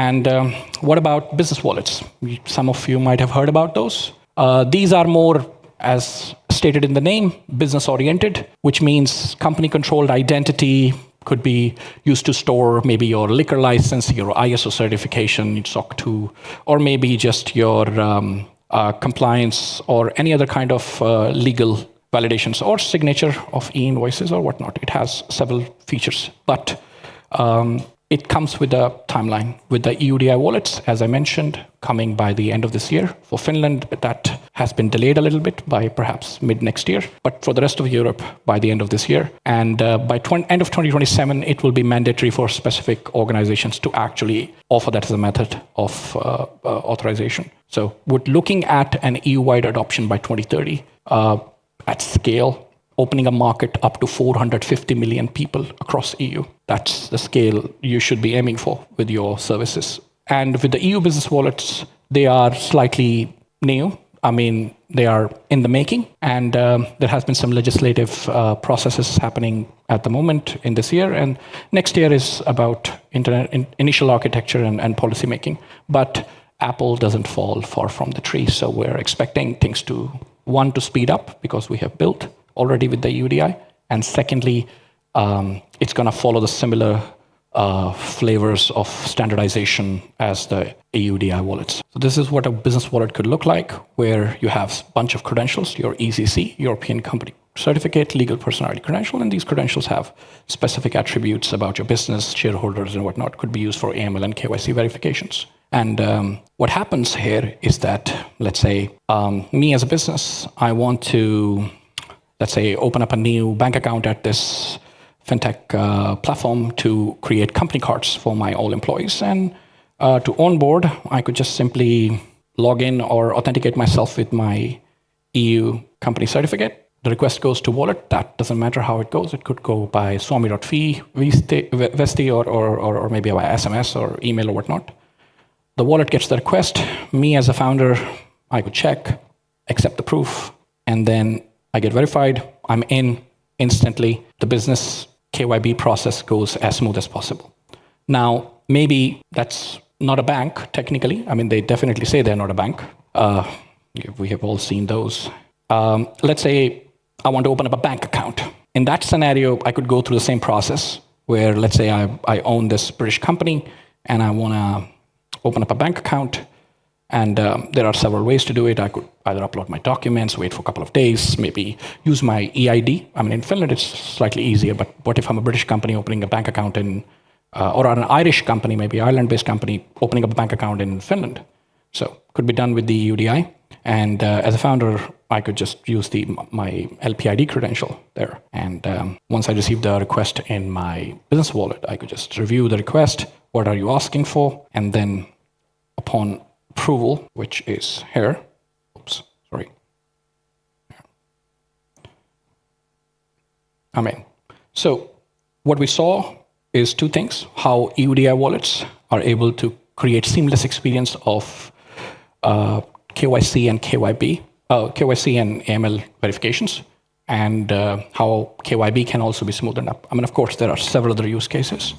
And what about business wallets? Some of you might have heard about those. These are more, as stated in the name, business-oriented, which means company-controlled identity could be used to store maybe your liquor license, your ISO certification, SOC 2, or maybe just your compliance or any other kind of legal validations or signature of e-invoices or whatnot. It has several features, but it comes with a timeline. With the EUDI wallets, as I mentioned, coming by the end of this year. For Finland, that has been delayed a little bit by perhaps mid next year, but for the rest of Europe, by the end of this year. And by end of 2027, it will be mandatory for specific organizations to actually offer that as a method of authorization. So we're looking at an EU-wide adoption by 2030 at scale, opening a market up to 450 million people across EU. That's the scale you should be aiming for with your services. And with the EU business wallets, they are slightly new. I mean, they are in the making, and there has been some legislative processes happening at the moment in this year, and next year is about initial architecture and policy making. But Apple doesn't fall far from the tree, so we're expecting things to speed up because we have built already with the EUDI, and secondly, it's going to follow the similar flavors of standardization as the EUDI wallets. So this is what a business wallet could look like, where you have a bunch of credentials, your ECC, European Company Certificate, legal personality credential, and these credentials have specific attributes about your business, shareholders, and whatnot, could be used for AML and KYC verifications. And what happens here is that, let's say, me as a business, I want to, let's say, open up a new bank account at this fintech platform to create company cards for my all employees. And to onboard, I could just simply log in or authenticate myself with my EU company certificate. The request goes to wallet. That doesn't matter how it goes. It could go by swami.fi, Vesti, or maybe by SMS or email or whatnot. The wallet gets the request. Me as a founder, I could check, accept the proof, and then I get verified. I'm in instantly. The business KYB process goes as smooth as possible. Now, maybe that's not a bank, technically. I mean, they definitely say they're not a bank. We have all seen those. Let's say I want to open up a bank account. In that scenario, I could go through the same process where, let's say I own this British company and I want to open up a bank account. And there are several ways to do it. I could either upload my documents, wait for a couple of days, maybe use my EID. I mean, in Finland, it's slightly easier, but what if I'm a British company opening a bank account in, or an Irish company, maybe Ireland-based company, opening up a bank account in Finland? So could be done with the EUDI. And as a founder, I could just use my LPID credential there. And once I receive the request in my business wallet, I could just review the request. What are you asking for? And then upon approval, which is here. Oops, sorry. So what we saw is two things: how EUDI wallets are able to create seamless experience of KYC and KYB, KYC and AML verifications, and how KYB can also be smoothened up. I mean, of course, there are several other use cases.